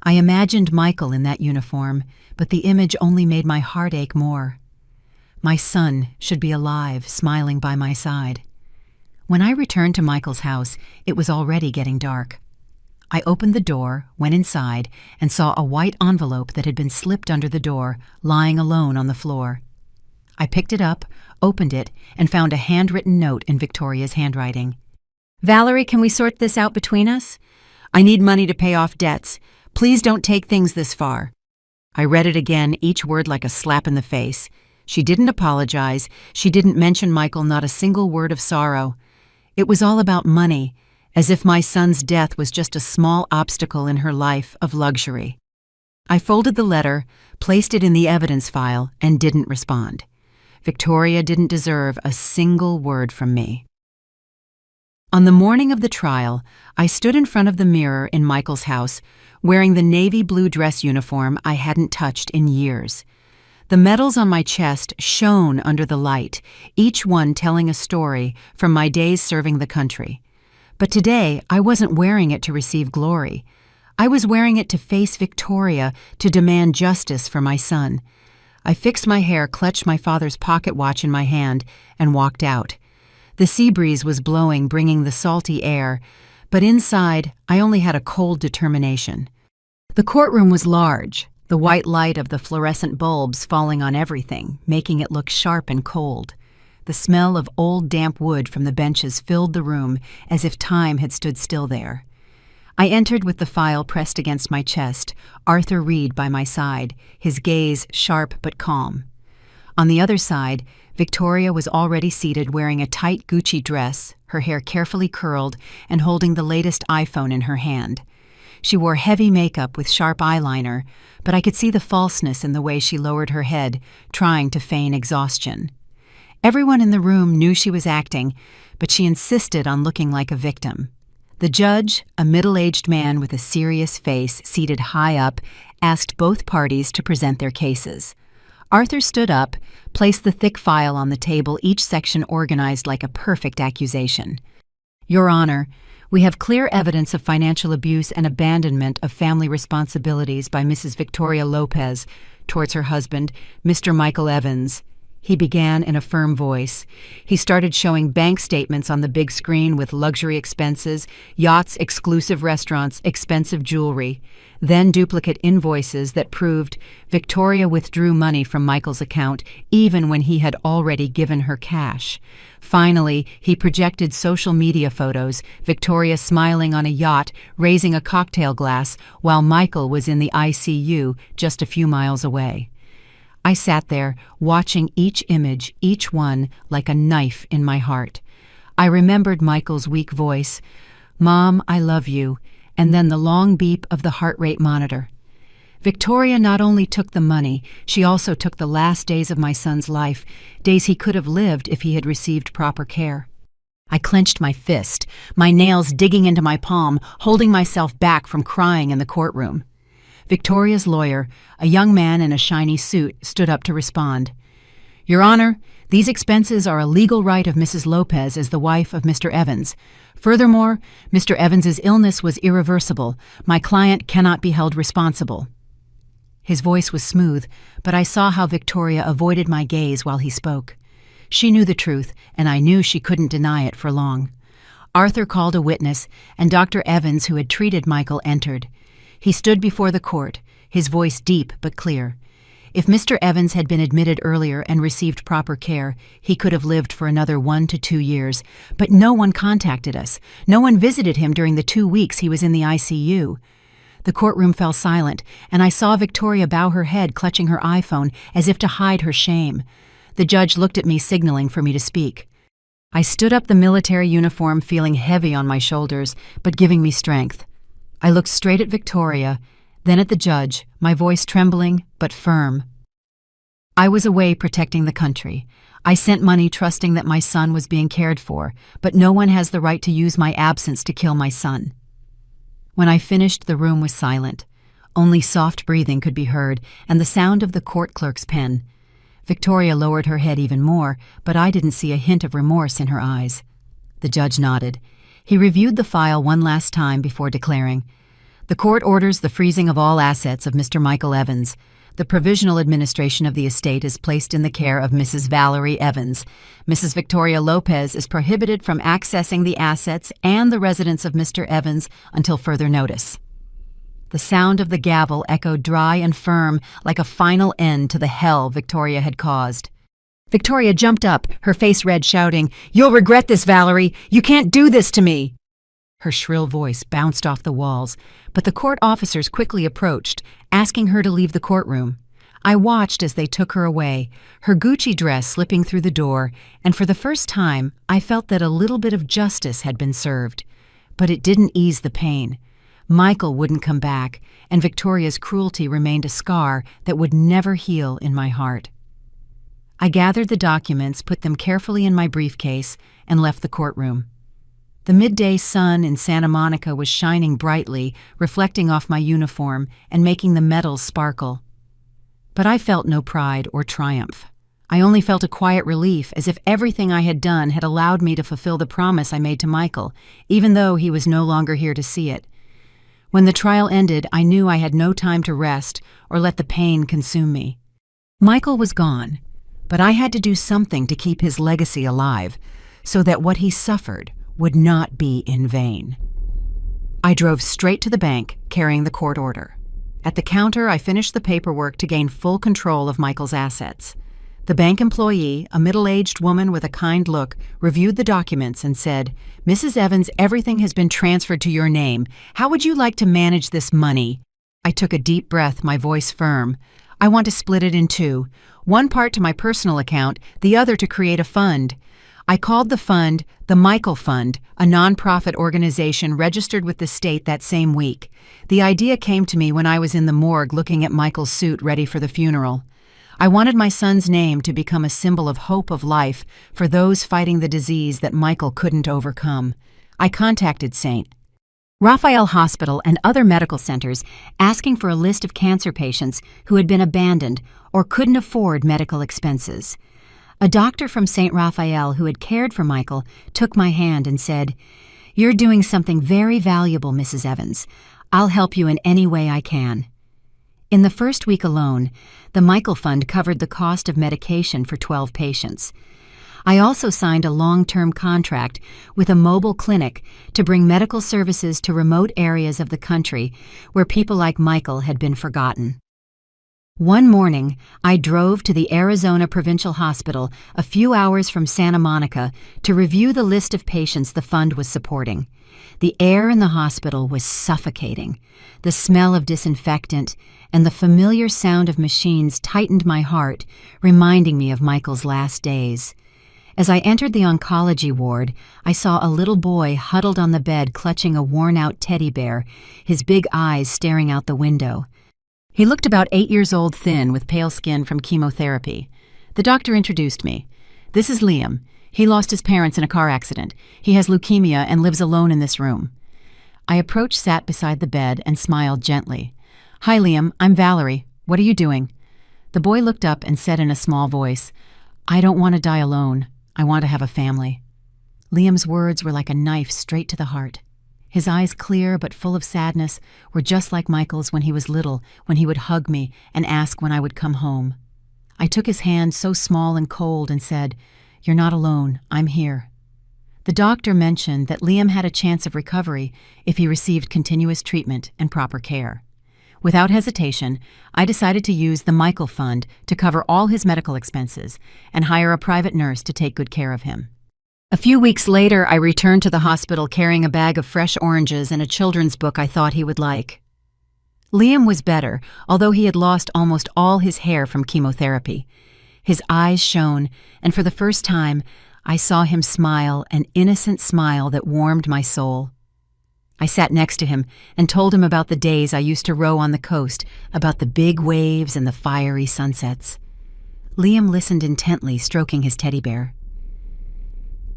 I imagined Michael in that uniform, but the image only made my heart ache more. My son should be alive, smiling by my side. When I returned to Michael's house, it was already getting dark. I opened the door, went inside, and saw a white envelope that had been slipped under the door, lying alone on the floor. I picked it up, opened it, and found a handwritten note in Victoria's handwriting. "Valerie, can we sort this out between us? I need money to pay off debts. Please don't take things this far." I read it again, each word like a slap in the face. She didn't apologize. She didn't mention Michael, not a single word of sorrow. It was all about money, as if my son's death was just a small obstacle in her life of luxury. I folded the letter, placed it in the evidence file, and didn't respond. Victoria didn't deserve a single word from me. On the morning of the trial, I stood in front of the mirror in Michael's house, wearing the navy blue dress uniform I hadn't touched in years. The medals on my chest shone under the light, each one telling a story from my days serving the country. But today, I wasn't wearing it to receive glory. I was wearing it to face Victoria, to demand justice for my son. I fixed my hair, clutched my father's pocket watch in my hand, and walked out. The sea breeze was blowing, bringing the salty air, but inside, I only had a cold determination. The courtroom was large, the white light of the fluorescent bulbs falling on everything, making it look sharp and cold. The smell of old damp wood from the benches filled the room as if time had stood still there. I entered with the file pressed against my chest, Arthur Reed by my side, his gaze sharp but calm. On the other side, Victoria was already seated wearing a tight Gucci dress, her hair carefully curled, and holding the latest iPhone in her hand. She wore heavy makeup with sharp eyeliner, but I could see the falseness in the way she lowered her head, trying to feign exhaustion. Everyone in the room knew she was acting, but she insisted on looking like a victim. The judge, a middle-aged man with a serious face seated high up, asked both parties to present their cases. Arthur stood up, placed the thick file on the table, each section organized like a perfect accusation. "Your Honor, we have clear evidence of financial abuse and abandonment of family responsibilities by Mrs. Victoria Lopez towards her husband, Mr. Michael Evans." He began in a firm voice. He started showing bank statements on the big screen with luxury expenses, yachts, exclusive restaurants, expensive jewelry, then duplicate invoices that proved Victoria withdrew money from Michael's account even when he had already given her cash. Finally, he projected social media photos, Victoria smiling on a yacht, raising a cocktail glass, while Michael was in the ICU just a few miles away. I sat there, watching each image, each one, like a knife in my heart. I remembered Michael's weak voice, "Mom, I love you," and then the long beep of the heart rate monitor. Victoria not only took the money, she also took the last days of my son's life, days he could have lived if he had received proper care. I clenched my fist, my nails digging into my palm, holding myself back from crying in the courtroom. Victoria's lawyer, a young man in a shiny suit, stood up to respond. "Your Honor, these expenses are a legal right of Mrs. Lopez as the wife of Mr. Evans. Furthermore, Mr. Evans's illness was irreversible. My client cannot be held responsible." His voice was smooth, but I saw how Victoria avoided my gaze while he spoke. She knew the truth, and I knew she couldn't deny it for long. Arthur called a witness, and Dr. Evans, who had treated Michael, entered. He stood before the court, his voice deep but clear. If Mr. Evans had been admitted earlier and received proper care, he could have lived for another 1 to 2 years. But no one contacted us. No one visited him during the 2 weeks he was in the ICU. The courtroom fell silent, and I saw Victoria bow her head, clutching her iPhone, as if to hide her shame. The judge looked at me, signaling for me to speak. I stood up, the military uniform feeling heavy on my shoulders, but giving me strength. I looked straight at Victoria, then at the judge, my voice trembling but firm. I was away protecting the country. I sent money trusting that my son was being cared for, but no one has the right to use my absence to kill my son. When I finished, the room was silent. Only soft breathing could be heard and the sound of the court clerk's pen. Victoria lowered her head even more, but I didn't see a hint of remorse in her eyes. The judge nodded. He reviewed the file one last time before declaring, The court orders the freezing of all assets of Mr. Michael Evans. The provisional administration of the estate is placed in the care of Mrs. Valerie Evans. Mrs. Victoria Lopez is prohibited from accessing the assets and the residence of Mr. Evans until further notice. The sound of the gavel echoed dry and firm like a final end to the hell Victoria had caused. Victoria jumped up, her face red, shouting, "You'll regret this, Valerie! You can't do this to me!" Her shrill voice bounced off the walls, but the court officers quickly approached, asking her to leave the courtroom. I watched as they took her away, her Gucci dress slipping through the door, and for the first time I felt that a little bit of justice had been served. But it didn't ease the pain. Michael wouldn't come back, and Victoria's cruelty remained a scar that would never heal in my heart. I gathered the documents, put them carefully in my briefcase, and left the courtroom. The midday sun in Santa Monica was shining brightly, reflecting off my uniform and making the metals sparkle. But I felt no pride or triumph. I only felt a quiet relief, as if everything I had done had allowed me to fulfill the promise I made to Michael, even though he was no longer here to see it. When the trial ended, I knew I had no time to rest or let the pain consume me. Michael was gone, but I had to do something to keep his legacy alive, so that what he suffered would not be in vain. I drove straight to the bank, carrying the court order. At the counter, I finished the paperwork to gain full control of Michael's assets. The bank employee, a middle-aged woman with a kind look, reviewed the documents and said, "Mrs. Evans, everything has been transferred to your name. How would you like to manage this money?" I took a deep breath, my voice firm. "I want to split it in two. One part to my personal account, the other to create a fund." I called the fund the Michael Fund, a nonprofit organization registered with the state that same week. The idea came to me when I was in the morgue looking at Michael's suit ready for the funeral. I wanted my son's name to become a symbol of hope of life for those fighting the disease that Michael couldn't overcome. I contacted St. Raphael Hospital and other medical centers, asking for a list of cancer patients who had been abandoned or couldn't afford medical expenses. A doctor from St. Raphael who had cared for Michael took my hand and said, "You're doing something very valuable, Mrs. Evans. I'll help you in any way I can." In the first week alone, the Michael Fund covered the cost of medication for 12 patients. I also signed a long-term contract with a mobile clinic to bring medical services to remote areas of the country where people like Michael had been forgotten. One morning, I drove to the Arizona Provincial Hospital a few hours from Santa Monica to review the list of patients the fund was supporting. The air in the hospital was suffocating. The smell of disinfectant and the familiar sound of machines tightened my heart, reminding me of Michael's last days. As I entered the oncology ward, I saw a little boy huddled on the bed clutching a worn-out teddy bear, his big eyes staring out the window. He looked about 8 years old, thin, with pale skin from chemotherapy. The doctor introduced me. "This is Liam. He lost his parents in a car accident. He has leukemia and lives alone in this room." I approached, sat beside the bed, and smiled gently. "Hi, Liam. I'm Valerie. What are you doing?" The boy looked up and said in a small voice, "I don't want to die alone. I want to have a family." Liam's words were like a knife straight to the heart. His eyes, clear but full of sadness, were just like Michael's when he was little, when he would hug me and ask when I would come home. I took his hand, so small and cold, and said, "You're not alone. I'm here." The doctor mentioned that Liam had a chance of recovery if he received continuous treatment and proper care. Without hesitation, I decided to use the Michael Fund to cover all his medical expenses and hire a private nurse to take good care of him. A few weeks later, I returned to the hospital carrying a bag of fresh oranges and a children's book I thought he would like. Liam was better, although he had lost almost all his hair from chemotherapy. His eyes shone, and for the first time, I saw him smile, an innocent smile that warmed my soul. I sat next to him and told him about the days I used to row on the coast, about the big waves and the fiery sunsets. Liam listened intently, stroking his teddy bear.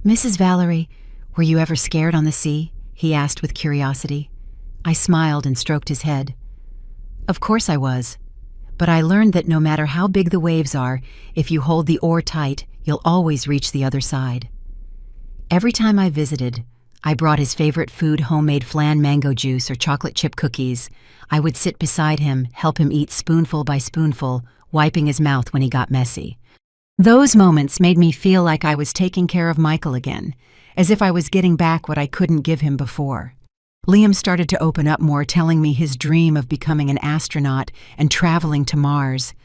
"Mrs. Valerie, were you ever scared on the sea?" he asked with curiosity. I smiled and stroked his head. "Of course I was. But I learned that no matter how big the waves are, if you hold the oar tight, you'll always reach the other side." Every time I visited, I brought his favorite food, homemade flan mango juice or chocolate chip cookies. I would sit beside him, help him eat spoonful by spoonful, wiping his mouth when he got messy. Those moments made me feel like I was taking care of Michael again, as if I was getting back what I couldn't give him before. Liam started to open up more, telling me his dream of becoming an astronaut and traveling to Mars.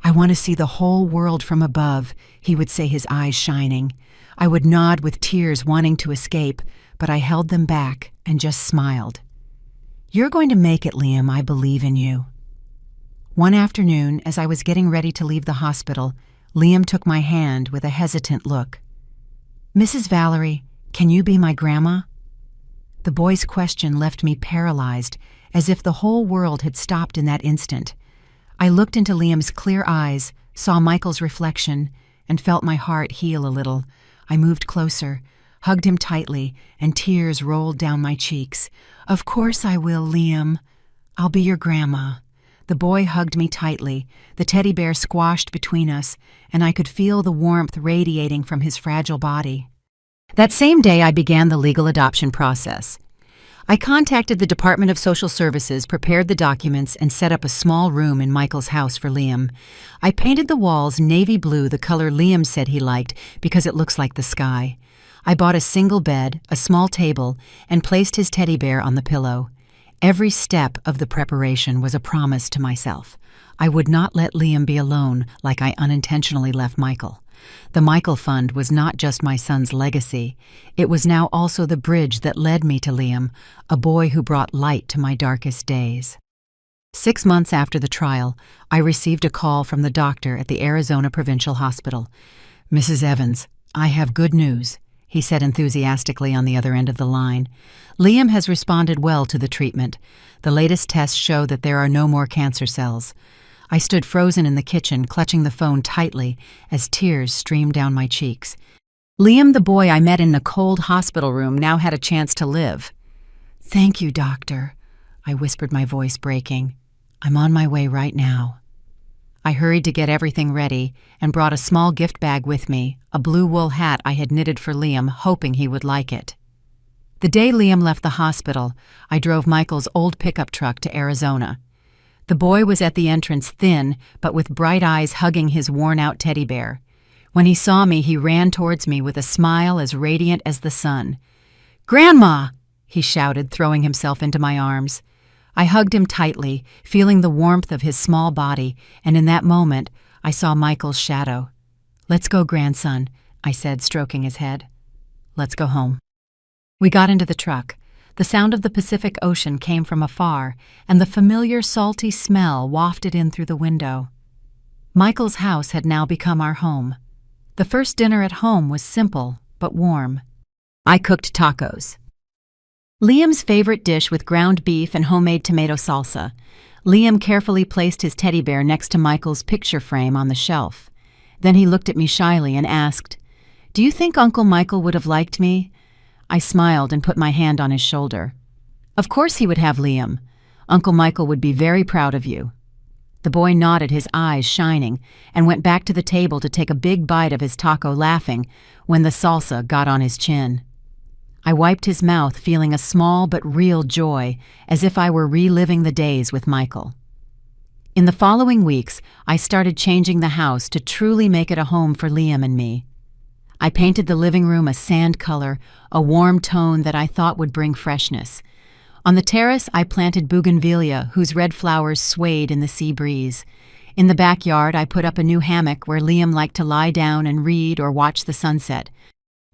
"I want to see the whole world from above," he would say, his eyes shining. I would nod with tears, wanting to escape, but I held them back and just smiled. "You're going to make it, Liam. I believe in you." One afternoon, as I was getting ready to leave the hospital, Liam took my hand with a hesitant look. "Mrs. Valerie, can you be my grandma?" The boy's question left me paralyzed, as if the whole world had stopped in that instant. I looked into Liam's clear eyes, saw Michael's reflection, and felt my heart heal a little. I moved closer, hugged him tightly, and tears rolled down my cheeks. "Of course I will, Liam. I'll be your grandma." The boy hugged me tightly, the teddy bear squashed between us, and I could feel the warmth radiating from his fragile body. That same day, I began the legal adoption process. I contacted the Department of Social Services, prepared the documents, and set up a small room in Michael's house for Liam. I painted the walls navy blue, the color Liam said he liked because it looks like the sky. I bought a single bed, a small table, and placed his teddy bear on the pillow. Every step of the preparation was a promise to myself. I would not let Liam be alone like I unintentionally left Michael. The Michael Fund was not just my son's legacy. It was now also the bridge that led me to Liam, a boy who brought light to my darkest days. 6 months after the trial, I received a call from the doctor at the Arizona Provincial Hospital. "Mrs. Evans, I have good news," he said enthusiastically on the other end of the line. "Liam has responded well to the treatment. The latest tests show that there are no more cancer cells." I stood frozen in the kitchen, clutching the phone tightly as tears streamed down my cheeks. Liam, the boy I met in a cold hospital room, now had a chance to live. "Thank you, doctor," I whispered, my voice breaking. "I'm on my way right now." I hurried to get everything ready and brought a small gift bag with me, a blue wool hat I had knitted for Liam, hoping he would like it. The day Liam left the hospital, I drove Michael's old pickup truck to Arizona. The boy was at the entrance, thin, but with bright eyes, hugging his worn-out teddy bear. When he saw me, he ran towards me with a smile as radiant as the sun. "Grandma!" he shouted, throwing himself into my arms. I hugged him tightly, feeling the warmth of his small body, and in that moment, I saw Michael's shadow. "Let's go, grandson," I said, stroking his head. "Let's go home." We got into the truck. The sound of the Pacific Ocean came from afar, and the familiar salty smell wafted in through the window. Michael's house had now become our home. The first dinner at home was simple, but warm. I cooked tacos. Liam's favorite dish with ground beef and homemade tomato salsa. Liam carefully placed his teddy bear next to Michael's picture frame on the shelf. Then he looked at me shyly and asked, "Do you think Uncle Michael would have liked me?" I smiled and put my hand on his shoulder. "Of course he would have, Liam. Uncle Michael would be very proud of you." The boy nodded, his eyes shining, and went back to the table to take a big bite of his taco, laughing when the salsa got on his chin. I wiped his mouth, feeling a small but real joy, as if I were reliving the days with Michael. In the following weeks, I started changing the house to truly make it a home for Liam and me. I painted the living room a sand color, a warm tone that I thought would bring freshness. On the terrace, I planted bougainvillea, whose red flowers swayed in the sea breeze. In the backyard, I put up a new hammock where Liam liked to lie down and read or watch the sunset.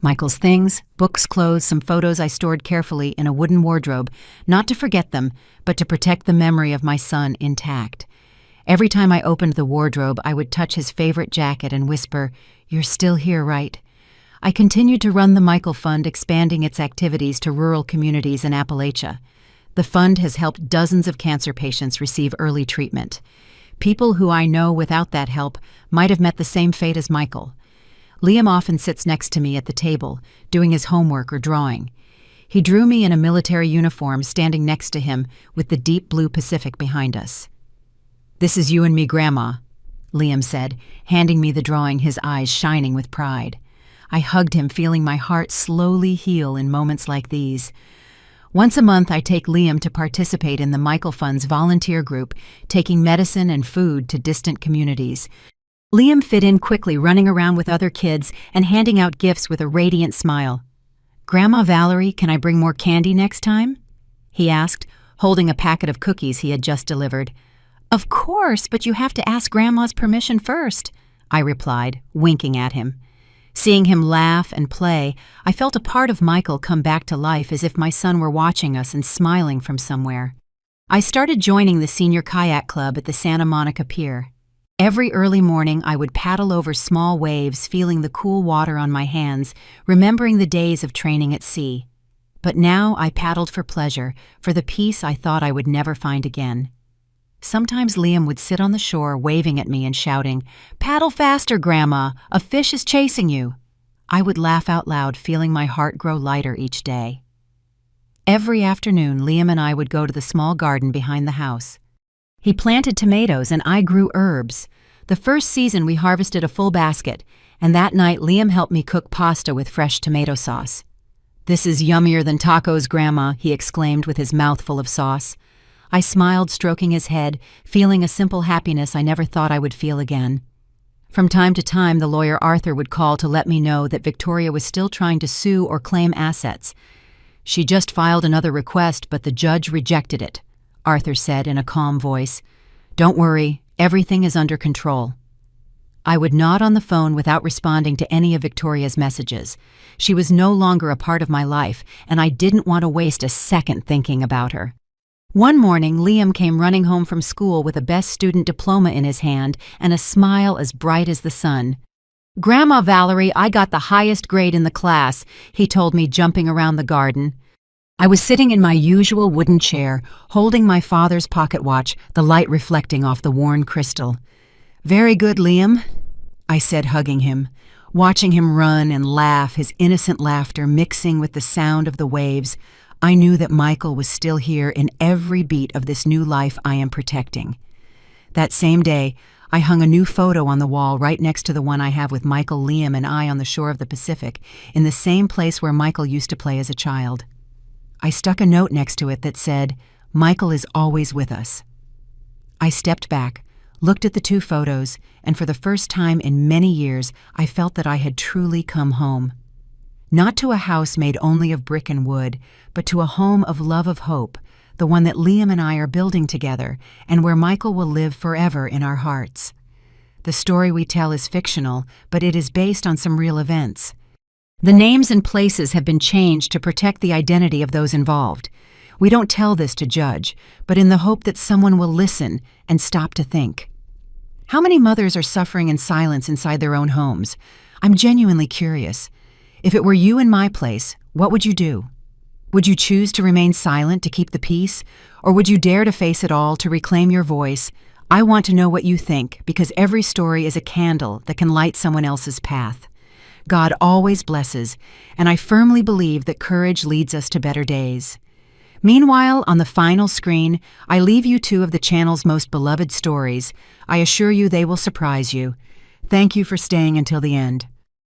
Michael's things, books, clothes, some photos I stored carefully in a wooden wardrobe, not to forget them, but to protect the memory of my son intact. Every time I opened the wardrobe, I would touch his favorite jacket and whisper, "You're still here, right?" I continued to run the Michael Fund, expanding its activities to rural communities in Appalachia. The fund has helped dozens of cancer patients receive early treatment. People who I know without that help might have met the same fate as Michael. Liam often sits next to me at the table, doing his homework or drawing. He drew me in a military uniform, standing next to him with the deep blue Pacific behind us. "This is you and me, Grandma," Liam said, handing me the drawing, his eyes shining with pride. I hugged him, feeling my heart slowly heal in moments like these. Once a month, I take Liam to participate in the Michael Fund's volunteer group, taking medicine and food to distant communities. Liam fit in quickly, running around with other kids and handing out gifts with a radiant smile. "Grandma Valerie, can I bring more candy next time?" he asked, holding a packet of cookies he had just delivered. "Of course, but you have to ask Grandma's permission first," I replied, winking at him. Seeing him laugh and play, I felt a part of Michael come back to life, as if my son were watching us and smiling from somewhere. I started joining the senior kayak club at the Santa Monica Pier. Every early morning, I would paddle over small waves, feeling the cool water on my hands, remembering the days of training at sea. But now I paddled for pleasure, for the peace I thought I would never find again. Sometimes Liam would sit on the shore, waving at me and shouting, "Paddle faster, Grandma! A fish is chasing you!" I would laugh out loud, feeling my heart grow lighter each day. Every afternoon, Liam and I would go to the small garden behind the house. He planted tomatoes and I grew herbs. The first season we harvested a full basket, and that night Liam helped me cook pasta with fresh tomato sauce. "This is yummier than tacos, Grandma," he exclaimed with his mouth full of sauce. I smiled, stroking his head, feeling a simple happiness I never thought I would feel again. From time to time, the lawyer Arthur would call to let me know that Victoria was still trying to sue or claim assets. "She just filed another request, but the judge rejected it," Arthur said in a calm voice. "Don't worry, everything is under control." I would nod on the phone without responding to any of Victoria's messages. She was no longer a part of my life, and I didn't want to waste a second thinking about her. One morning, Liam came running home from school with a Best Student diploma in his hand and a smile as bright as the sun. "Grandma Valerie, I got the highest grade in the class," he told me, jumping around the garden. I was sitting in my usual wooden chair, holding my father's pocket watch, the light reflecting off the worn crystal. "Very good, Liam," I said, hugging him. Watching him run and laugh, his innocent laughter mixing with the sound of the waves, I knew that Michael was still here in every beat of this new life I am protecting. That same day, I hung a new photo on the wall right next to the one I have with Michael, Liam, and I on the shore of the Pacific, in the same place where Michael used to play as a child. I stuck a note next to it that said, "Michael is always with us." I stepped back, looked at the two photos, and for the first time in many years, I felt that I had truly come home. Not to a house made only of brick and wood, but to a home of love, of hope, the one that Liam and I are building together, and where Michael will live forever in our hearts. The story we tell is fictional, but it is based on some real events. The names and places have been changed to protect the identity of those involved. We don't tell this to judge, but in the hope that someone will listen and stop to think. How many mothers are suffering in silence inside their own homes? I'm genuinely curious. If it were you in my place, what would you do? Would you choose to remain silent to keep the peace, or would you dare to face it all, to reclaim your voice? I want to know what you think, because every story is a candle that can light someone else's path. God always blesses, and I firmly believe that courage leads us to better days. Meanwhile, on the final screen, I leave you two of the channel's most beloved stories. I assure you they will surprise you. Thank you for staying until the end.